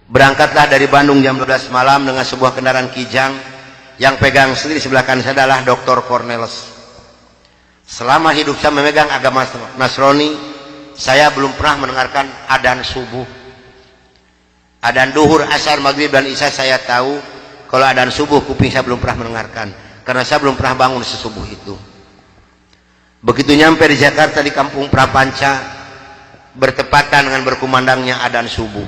Berangkatlah dari Bandung jam 12 malam dengan sebuah kendaraan Kijang. Yang pegang sendiri sebelah kanan saya adalah Dr. Cornelis. Selama hidup saya memegang agama Nasrani, saya belum pernah mendengarkan adzan subuh. Adzan duhur, asar, maghrib, dan isya saya tahu. Kalau adzan subuh, kuping saya belum pernah mendengarkan. Karena saya belum pernah bangun sesubuh itu. Begitu nyampe di Jakarta di kampung Prapanca, bertepatan dengan berkumandangnya adzan subuh.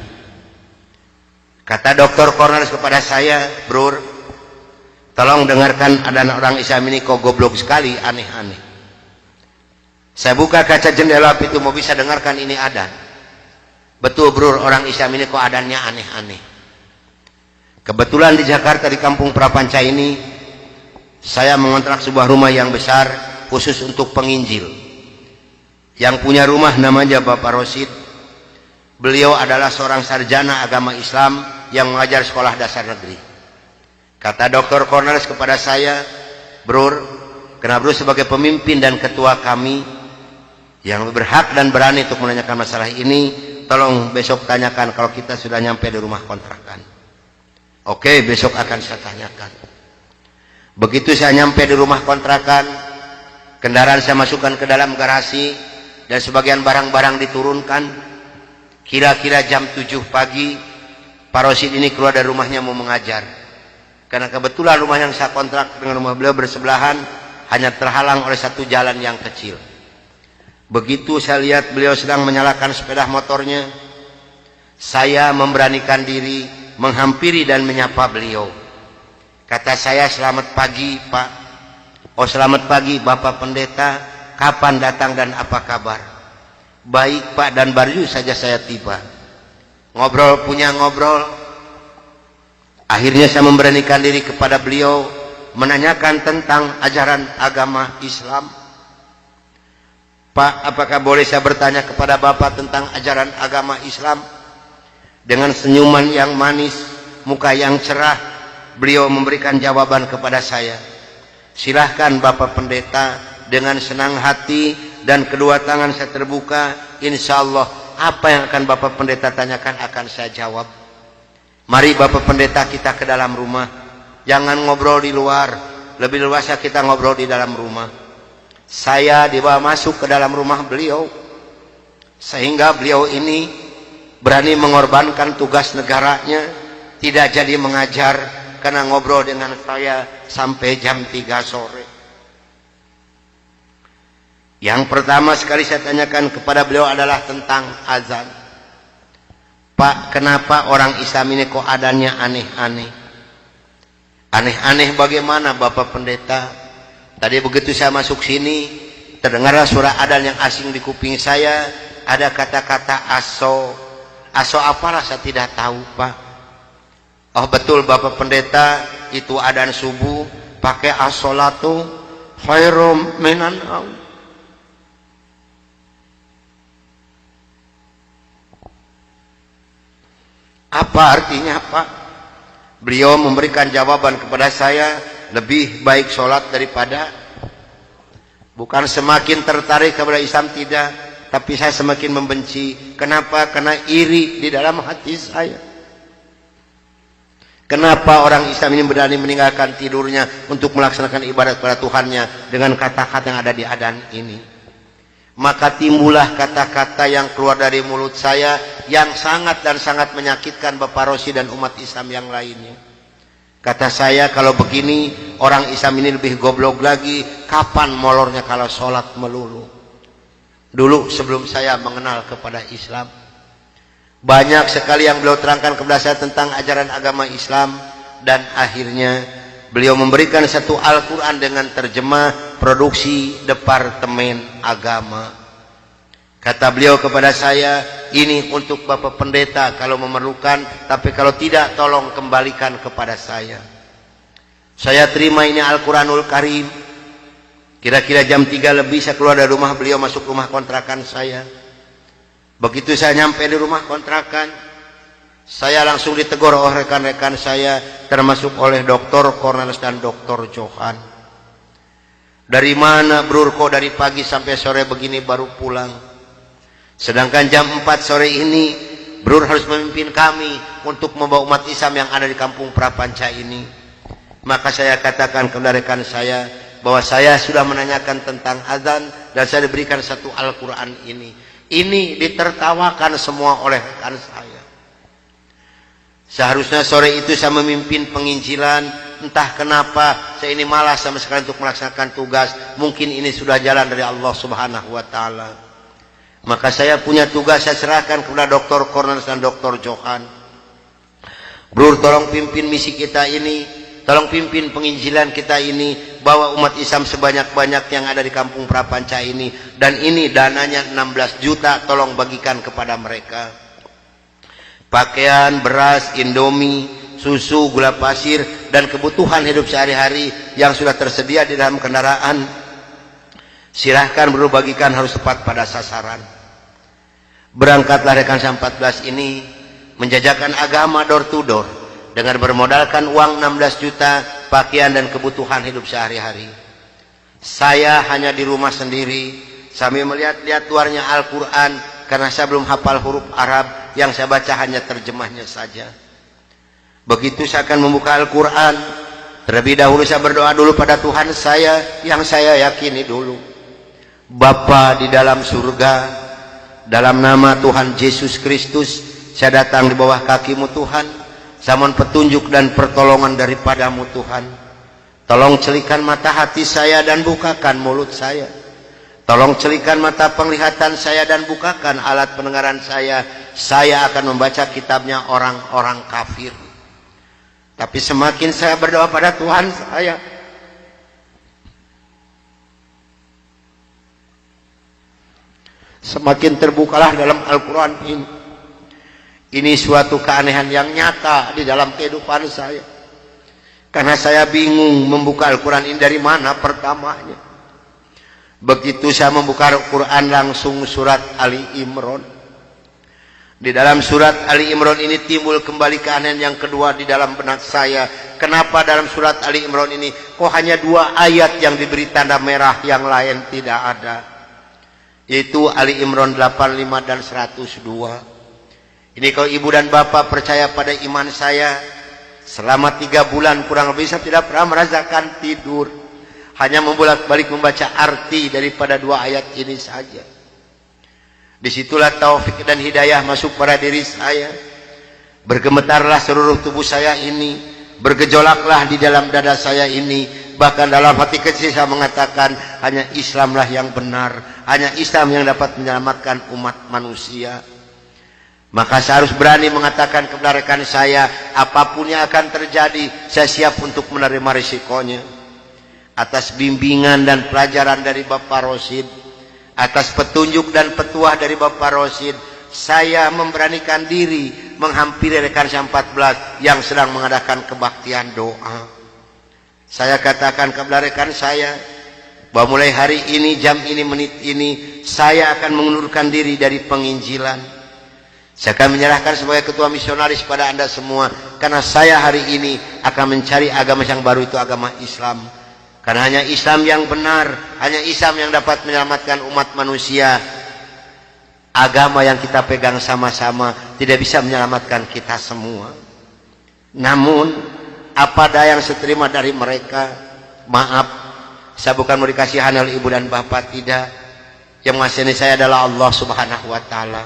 Kata Dr. Cornelis kepada saya, "Bro, tolong dengarkan adzan orang Islam ini kok goblok sekali, aneh-aneh." Saya buka kaca jendela pintu mau bisa dengarkan ini adzan. Betul bro, orang Islam ini kok adzannya aneh-aneh. Kebetulan di Jakarta di kampung Prapanca ini, saya mengontrak sebuah rumah yang besar khusus untuk penginjil. Yang punya rumah namanya Bapak Rosid. Beliau adalah seorang sarjana agama Islam yang mengajar sekolah dasar negeri. Kata Dr. Cornelis kepada saya, "Bro, karena bro sebagai pemimpin dan ketua kami yang berhak dan berani untuk menanyakan masalah ini, tolong besok tanyakan kalau kita sudah nyampe di rumah kontrakan." Oke, besok akan saya tanyakan. Begitu saya nyampe di rumah kontrakan, kendaraan saya masukkan ke dalam garasi dan sebagian barang-barang diturunkan. Kira-kira jam 7 pagi, Pak Rosid ini keluar dari rumahnya mau mengajar. Karena kebetulan rumah yang saya kontrak dengan rumah beliau bersebelahan, hanya terhalang oleh satu jalan yang kecil. Begitu saya lihat beliau sedang menyalakan sepeda motornya, saya memberanikan diri menghampiri dan menyapa beliau. Kata saya, "Selamat pagi Pak." "Oh selamat pagi Bapak Pendeta, kapan datang dan apa kabar?" "Baik Pak, dan baru saja saya tiba." Ngobrol punya ngobrol. Akhirnya saya memberanikan diri kepada beliau menanyakan tentang ajaran agama Islam. "Pak, apakah boleh saya bertanya kepada Bapak tentang ajaran agama Islam?" Dengan senyuman yang manis, muka yang cerah, beliau memberikan jawaban kepada saya. "Silahkan Bapak Pendeta." Dengan senang hati dan kedua tangan saya terbuka, insya Allah apa yang akan Bapak Pendeta tanyakan akan saya jawab. Mari Bapak Pendeta kita ke dalam rumah. Jangan ngobrol di luar, lebih luasnya kita ngobrol di dalam rumah. Saya dibawa masuk ke dalam rumah beliau, sehingga beliau ini berani mengorbankan tugas negaranya, tidak jadi mengajar karena ngobrol dengan saya sampai jam 3 sore. Yang pertama sekali saya tanyakan kepada beliau adalah tentang azan. "Pak, kenapa orang Islam ini kok adzannya aneh-aneh?" "Aneh-aneh bagaimana Bapak Pendeta?" Tadi begitu saya masuk sini, terdengarlah suara adzan yang asing di kuping saya. Ada kata-kata aso. Aso apalah saya tidak tahu Pak. "Oh betul Bapak Pendeta, itu adzan subuh pakai as-sholatu khairum minan naum." Apa artinya Pak? Beliau memberikan jawaban kepada saya, lebih baik sholat daripada. Bukan semakin tertarik kepada Islam, tidak, tapi saya semakin membenci. Kenapa? Karena iri di dalam hati saya. Kenapa orang Islam ini berani meninggalkan tidurnya untuk melaksanakan ibadat kepada Tuhannya dengan kata-kata yang ada di adzan ini? Maka timbullah kata-kata yang keluar dari mulut saya yang sangat dan sangat menyakitkan Bapak Rosi dan umat Islam yang lainnya. Kata saya, kalau begini orang Islam ini lebih goblok lagi. Kapan molornya kalau sholat melulu? Dulu sebelum saya mengenal kepada Islam, banyak sekali yang beliau terangkan kepada saya tentang ajaran agama Islam. Dan akhirnya beliau memberikan satu Al-Quran dengan terjemah produksi Departemen Agama. Kata beliau kepada saya, "Ini untuk Bapak Pendeta kalau memerlukan, tapi kalau tidak tolong kembalikan kepada saya." Saya terima ini Al-Quranul Karim. Kira-kira jam 3 lebih saya keluar dari rumah beliau masuk rumah kontrakan saya. Begitu saya nyampe di rumah kontrakan, saya langsung ditegur oleh rekan-rekan saya, termasuk oleh Dr. Cornelis dan Dr. Johan. "Dari mana Bro, kok dari pagi sampai sore begini baru pulang? Sedangkan jam 4 sore ini Brur harus memimpin kami untuk membawa umat Islam yang ada di kampung Prapanca ini. Maka saya katakan kepada rekan saya bahwa saya sudah menanyakan tentang azan dan saya diberikan satu Al-Quran ini. Ini ditertawakan semua oleh rekan saya. Seharusnya sore itu saya memimpin penginjilan, entah kenapa saya ini malas sama sekali untuk melaksanakan tugas. Mungkin ini sudah jalan dari Allah Subhanahu wa taala. Maka saya punya tugas, saya serahkan kepada Dr. Cornelius dan Dr. Johan. Brur, tolong pimpin misi kita ini, tolong pimpin penginjilan kita ini, bawa umat Islam sebanyak-banyak yang ada di kampung Prapanca ini, dan ini dananya 16 juta, tolong bagikan kepada mereka. Pakaian, beras, indomie, susu, gula pasir, dan kebutuhan hidup sehari-hari yang sudah tersedia di dalam kendaraan. Silahkan Bro, bagikan, harus tepat pada sasaran. Berangkatlah rekan 14 ini menjajakan agama door to door dengan bermodalkan uang 16 juta, pakaian dan kebutuhan hidup sehari-hari. Saya hanya di rumah sendiri sambil melihat-lihat luarnya Al-Quran karena saya belum hafal huruf Arab, yang saya baca hanya terjemahnya saja. Begitu saya akan membuka Al-Quran, terlebih dahulu saya berdoa dulu pada Tuhan saya yang saya yakini dulu. Bapa di dalam surga, dalam nama Tuhan Yesus Kristus, saya datang di bawah kaki-Mu Tuhan. Saya mohon petunjuk dan pertolongan daripada-Mu Tuhan. Tolong celikan mata hati saya dan bukakan mulut saya. Tolong celikan mata penglihatan saya dan bukakan alat pendengaran saya. Saya akan membaca kitabnya orang-orang kafir. Tapi semakin saya berdoa pada Tuhan saya, semakin terbukalah dalam Al-Quran ini. Ini suatu keanehan yang nyata di dalam kehidupan saya. Karena saya bingung membuka Al-Quran ini dari mana pertamanya. Begitu saya membuka Al-Quran, langsung surat Ali Imran. Di dalam surat Ali Imran ini timbul kembali keanehan yang kedua di dalam benak saya. Kenapa dalam surat Ali Imran ini kok hanya 2 ayat yang diberi tanda merah, yang lain tidak ada? Yaitu Ali Imran 85 dan 102. Ini kalau ibu dan bapak percaya pada iman saya, selama 3 bulan kurang lebih saya tidak pernah merasakan tidur. Hanya membolak-balik membaca arti daripada 2 ayat ini saja. Disitulah taufik dan hidayah masuk pada diri saya. Bergemetarlah seluruh tubuh saya ini, bergejolaklah di dalam dada saya ini. Bahkan dalam hati kecil saya mengatakan, hanya Islamlah yang benar, hanya Islam yang dapat menyelamatkan umat manusia. Maka saya harus berani mengatakan kepada rekan saya, apapun yang akan terjadi, saya siap untuk menerima risikonya. Atas bimbingan dan pelajaran dari Bapak Rosid, atas petunjuk dan petuah dari Bapak Rosid, saya memberanikan diri menghampiri rekan 14 yang sedang mengadakan kebaktian doa. Saya katakan kepada rekan saya bahwa mulai hari ini, jam ini, menit ini, saya akan mengundurkan diri dari penginjilan. Saya akan menyerahkan sebagai ketua misionaris pada Anda semua, karena saya hari ini akan mencari agama yang baru, itu agama Islam. Karena hanya Islam yang benar, hanya Islam yang dapat menyelamatkan umat manusia. Agama yang kita pegang sama-sama tidak bisa menyelamatkan kita semua. Namun apa daya yang saya terima dari mereka, maaf, saya bukan mau dikasihan oleh ibu dan bapak, tidak. Yang mengasihani saya adalah Allah Subhanahu wa taala.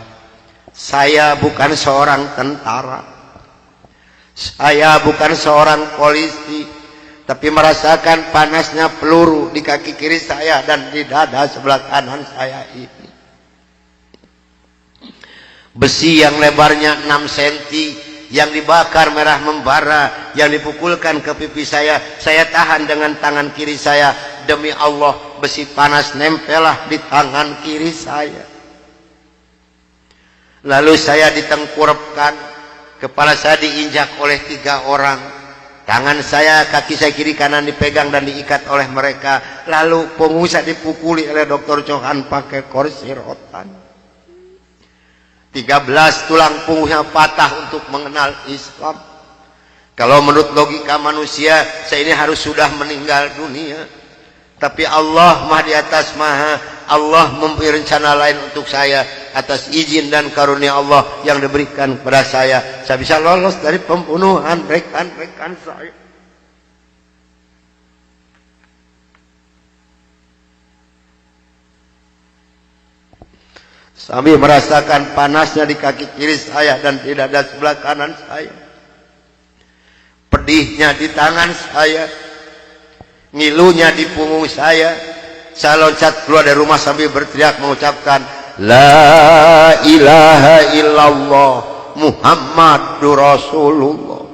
Saya bukan seorang tentara, saya bukan seorang polisi, tapi merasakan panasnya peluru di kaki kiri saya dan di dada sebelah kanan saya ini. Besi yang lebarnya 6 cm yang dibakar merah membara, yang dipukulkan ke pipi saya tahan dengan tangan kiri saya. Demi Allah, besi panas nempellah di tangan kiri saya. Lalu saya ditengkurapkan, kepala saya diinjak oleh 3 orang. Tangan saya, kaki saya kiri kanan dipegang dan diikat oleh mereka. Lalu punggung saya dipukuli oleh Dr. Johan pakai kursi rotan. 13 tulang punggungnya patah untuk mengenal Islam. Kalau menurut logika manusia, saya ini harus sudah meninggal dunia. Tapi Allah Maha di atas Maha Allah memberi rencana lain untuk saya. Atas izin dan karunia Allah yang diberikan kepada saya bisa lolos dari pembunuhan rekan-rekan saya. Sambil merasakan panasnya di kaki kiri saya dan di dada sebelah kanan saya, pedihnya di tangan saya, ngilunya di punggung saya loncat keluar dari rumah sambil berteriak mengucapkan La ilaha illallah Muhammadur Rasulullah.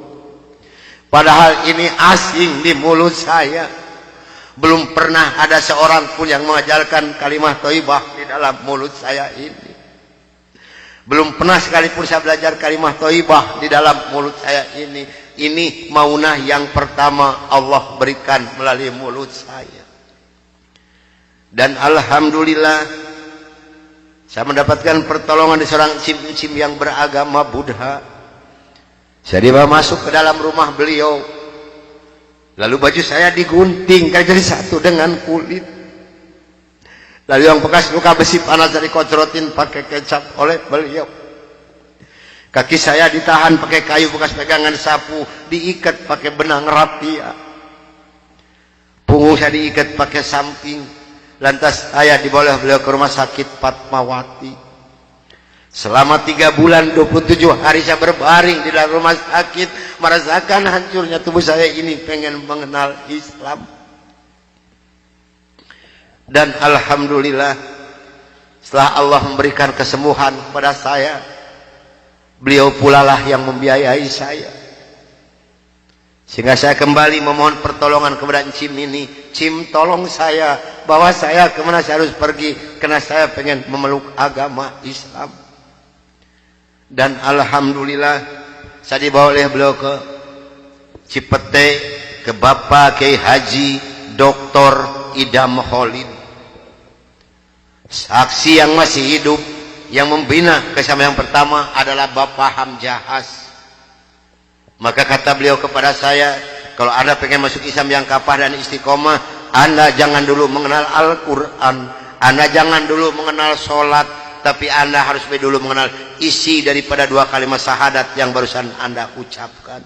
Padahal ini asing di mulut saya. Belum pernah ada seorang pun yang mengajarkan kalimat thayyibah di dalam mulut saya ini. Belum pernah sekalipun saya belajar kalimat thayyibah di dalam mulut saya ini. Ini maunah yang pertama Allah berikan melalui mulut saya. Dan alhamdulillah saya mendapatkan pertolongan dari seorang cim-cim yang beragama Buddha. Saya dibawa masuk ke dalam rumah beliau. Lalu baju saya digunting jadi satu dengan kulit. Lalu yang bekas luka besi panas dari kocrotin pakai kecap oleh beliau. Kaki saya ditahan pakai kayu bekas pegangan sapu, diikat pakai benang rapia. Punggung saya diikat pakai samping. Lantas saya dibawa beliau ke rumah sakit Fatmawati. Selama 3 bulan 27 hari saya berbaring di dalam rumah sakit, merasakan hancurnya tubuh saya ini, pengen mengenal Islam. Dan alhamdulillah setelah Allah memberikan kesembuhan kepada saya, beliau pula lah yang membiayai saya. Sehingga saya kembali memohon pertolongan kepada Cim ini. Cim, tolong saya, bawa saya kemana saya harus pergi, karena saya pengen memeluk agama Islam. Dan alhamdulillah saya dibawa oleh beliau ke Cipete, ke Bapak Kiai Haji Dr. Idam Khalid, saksi yang masih hidup yang membina kesama yang pertama adalah Bapak Hamjahas. Maka kata beliau kepada saya, kalau Anda pengen masuk Islam yang kafah dan istiqomah, Anda jangan dulu mengenal Al-Quran, Anda jangan dulu mengenal sholat, tapi Anda harus dulu mengenal isi daripada 2 kalimat syahadat yang barusan Anda ucapkan.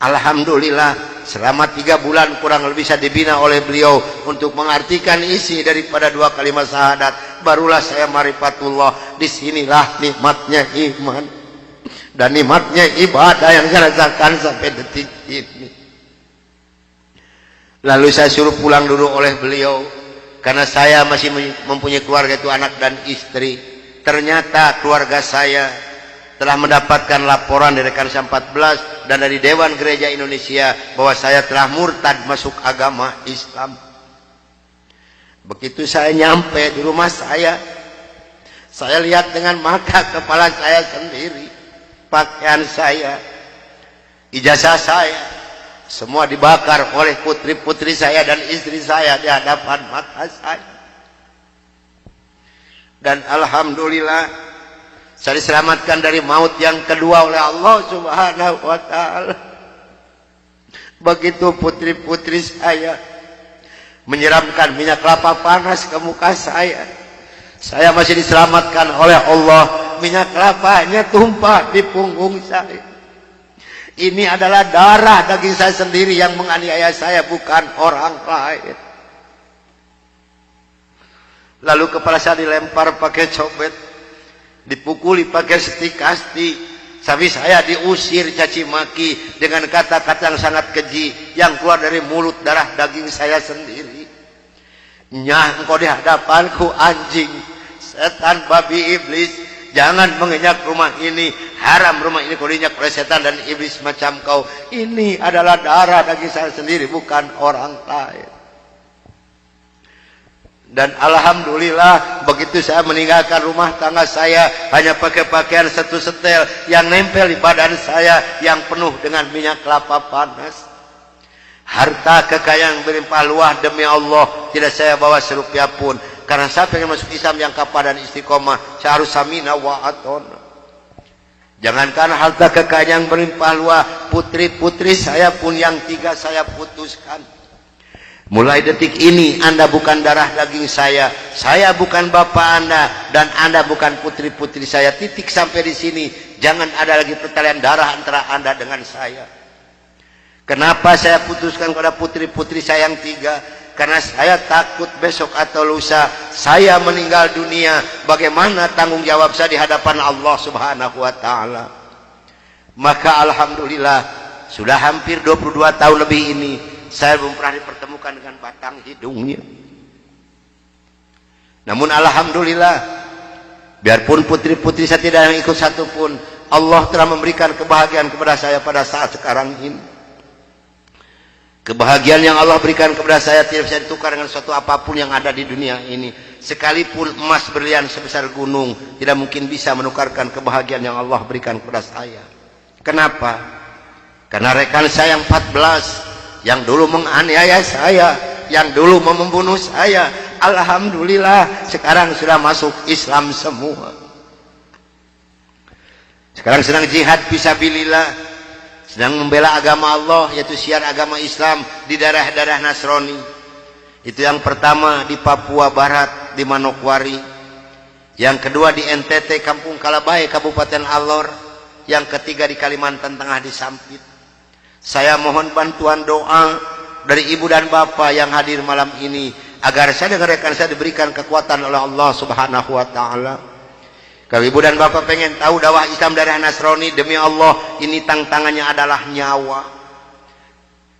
Alhamdulillah selama 3 bulan kurang lebih saya dibina oleh beliau untuk mengartikan isi daripada 2 kalimat syahadat. Barulah saya marifatullah. Disinilah nikmatnya iman dan nikmatnya ibadah yang saya rasakan sampai detik ini. Lalu saya suruh pulang dulu oleh beliau, karena saya masih mempunyai keluarga, itu anak dan istri. Ternyata keluarga saya telah mendapatkan laporan dari Kansa 14 dan dari Dewan Gereja Indonesia bahwa saya telah murtad masuk agama Islam. Begitu saya nyampe di rumah saya lihat dengan mata kepala saya sendiri, pakaian saya, ijazah saya, semua dibakar oleh putri-putri saya dan istri saya di hadapan mata saya. Dan alhamdulillah saya diselamatkan dari maut yang kedua oleh Allah Subhanahu wa ta'ala. Begitu putri-putri saya menyiramkan minyak kelapa panas ke muka saya masih diselamatkan oleh Allah. Minyak kelapanya tumpah di punggung saya. Ini adalah darah daging saya sendiri yang menganiaya saya, bukan orang lain. Lalu kepala saya dilempar pakai cobek, dipukuli pakai setik-kasti, sampai saya diusir caci maki dengan kata-kata yang sangat keji yang keluar dari mulut darah daging saya sendiri. Nyah, engkau di hadapanku anjing, setan, babi, iblis, jangan menginjak rumah ini, haram rumah ini kau diinjak oleh setan dan iblis macam kau. Ini adalah darah daging saya sendiri, bukan orang lain. Dan alhamdulillah begitu saya meninggalkan rumah tangga saya, hanya pakai pakaian satu setel yang nempel di badan saya yang penuh dengan minyak kelapa panas. Harta kekayaan berlimpah luah demi Allah tidak saya bawa serupiah pun, karena saya pengen masuk Islam yang kafah dan istiqomah. Saya harus samina wa atona. Jangankan harta kekayaan yang berlimpah luah, putri-putri saya pun yang 3 saya putuskan. Mulai detik ini Anda bukan darah daging saya bukan bapak Anda, dan Anda bukan putri-putri saya. Titik sampai di sini. Jangan ada lagi pertalian darah antara Anda dengan saya. Kenapa saya putuskan kepada putri-putri saya yang 3? Karena saya takut besok atau lusa saya meninggal dunia, bagaimana tanggung jawab saya di hadapan Allah Subhanahu wa taala. Maka alhamdulillah sudah hampir 22 tahun lebih ini saya belum pernah dipertemukan dengan batang hidungnya. Namun alhamdulillah, biarpun putri-putri saya tidak yang ikut satupun, Allah telah memberikan kebahagiaan kepada saya pada saat sekarang ini. Kebahagiaan yang Allah berikan kepada saya tidak bisa ditukar dengan suatu apapun yang ada di dunia ini. Sekalipun emas berlian sebesar gunung tidak mungkin bisa menukarkan kebahagiaan yang Allah berikan kepada saya. Kenapa? Karena rekan saya yang 14 yang dulu menganiaya saya, yang dulu membunuh saya, alhamdulillah sekarang sudah masuk Islam semua. Sekarang sedang jihad fisabilillah, sedang membela agama Allah, yaitu syiar agama Islam di daerah-daerah Nasrani. Itu yang pertama di Papua Barat, di Manokwari. Yang kedua di NTT, Kampung Kalabai, Kabupaten Alor. Yang ketiga di Kalimantan Tengah, di Sampit. Saya mohon bantuan doa dari ibu dan bapak yang hadir malam ini, agar saya dan rekan saya diberikan kekuatan oleh Allah Subhanahu wa taala. Kalau ibu dan bapak pengen tahu dakwah Islam daerah Nasrani, demi Allah ini tantangannya adalah nyawa.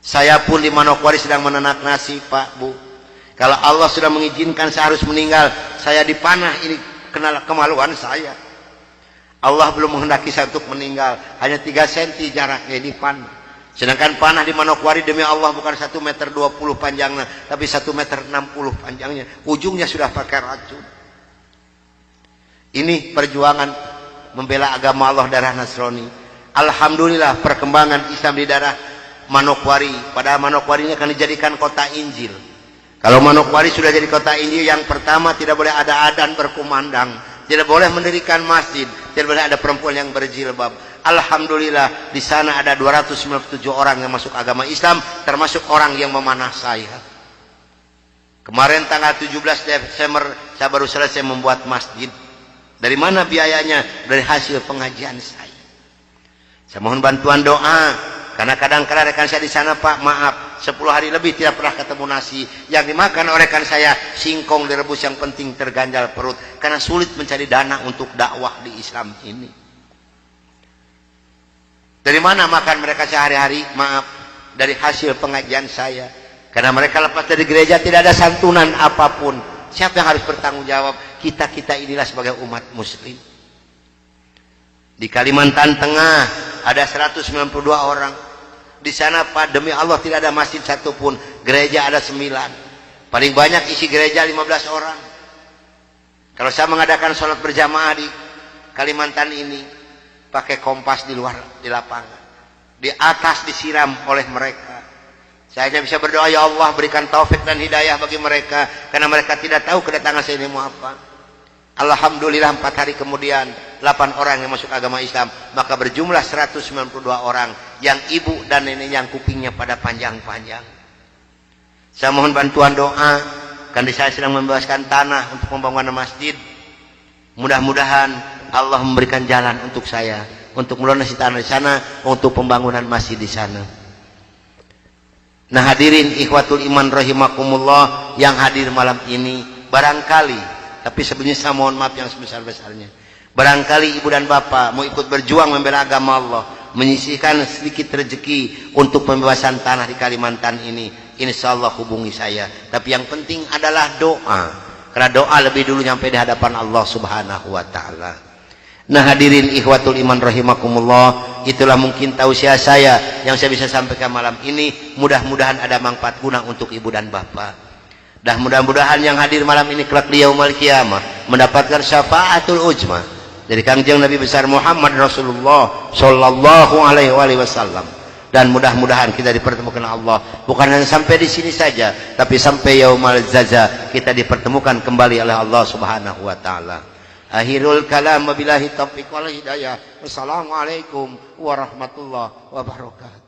Saya pun di Manokwari sedang menanak nasi, Pak, Bu. Kalau Allah sudah mengizinkan saya harus meninggal, saya dipanah, ini kenal kemaluan saya. Allah belum menghendaki saya untuk meninggal, hanya 3 cm jaraknya di panah. Sedangkan panah di Manokwari demi Allah bukan 1,20 meter panjangnya, tapi 1,60 meter panjangnya. Ujungnya sudah pakai racun. Ini perjuangan membela agama Allah daerah Nasrani. Alhamdulillah perkembangan Islam di daerah Manokwari. Pada Manokwari ini akan dijadikan kota Injil. Kalau Manokwari sudah jadi kota Injil, yang pertama tidak boleh ada adzan berkumandang, tidak boleh mendirikan masjid, tidak boleh ada perempuan yang berjilbab. Alhamdulillah di sana ada 297 orang yang masuk agama Islam, termasuk orang yang memanah saya. Kemarin tanggal 17 Desember saya baru selesai membuat masjid. Dari mana biayanya? Dari hasil pengajian saya. Saya mohon bantuan doa, karena kadang-kadang rekan saya di sana, Pak, maaf, 10 hari lebih tidak pernah ketemu nasi. Yang dimakan oleh rekan saya singkong direbus, yang penting terganjal perut, karena sulit mencari dana untuk dakwah di Islam ini. Dari mana makan mereka sehari-hari? Maaf, dari hasil pengajian saya. Karena mereka lepas dari gereja tidak ada santunan apapun. Siapa yang harus bertanggung jawab? Kita-kita inilah sebagai umat muslim. Di Kalimantan Tengah ada 192 orang. Di sana, Pak, demi Allah tidak ada masjid satupun. Gereja ada 9. Paling banyak isi gereja 15 orang. Kalau saya mengadakan sholat berjamaah di Kalimantan ini, pakai kompas di luar, di lapangan, di atas disiram oleh mereka. Saya hanya bisa berdoa, ya Allah berikan taufik dan hidayah bagi mereka, karena mereka tidak tahu kedatangan saya ini mau apa. Alhamdulillah 4 hari kemudian 8 orang yang masuk agama Islam, maka berjumlah 192 orang yang ibu dan nenek yang kupingnya pada panjang-panjang. Saya mohon bantuan doa, karena saya sedang membebaskan tanah untuk pembangunan masjid. Mudah-mudahan Allah memberikan jalan untuk saya untuk melunasi tanah di sana, untuk pembangunan masjid di sana. Nah hadirin ikhwatul iman rahimakumullah yang hadir malam ini, barangkali, tapi sebelumnya saya mohon maaf yang sebesar-besarnya, barangkali ibu dan bapak mau ikut berjuang membela agama Allah, menyisihkan sedikit rezeki untuk pembebasan tanah di Kalimantan ini, insyaallah hubungi saya. Tapi yang penting adalah doa, karena doa lebih dulu nyampe di hadapan Allah Subhanahu wa taala. Nah hadirin ikhwatul iman rahimakumullah, itulah mungkin tausiah saya yang saya bisa sampaikan malam ini. Mudah-mudahan ada manfaat guna untuk ibu dan bapak. Dan mudah-mudahan yang hadir malam ini kelak di yaumul qiyamah mendapatkan syafaatul ujma dari Kangjeng Nabi besar Muhammad Rasulullah sallallahu alaihi wasallam. Dan mudah-mudahan kita dipertemukan Allah bukan hanya sampai di sini saja, tapi sampai yaumul jaza kita dipertemukan kembali oleh Allah Subhanahu wa taala. Akhirul kalam wabillahi taufiq wal hidayah. Wassalamualaikum warahmatullahi wabarakatuh.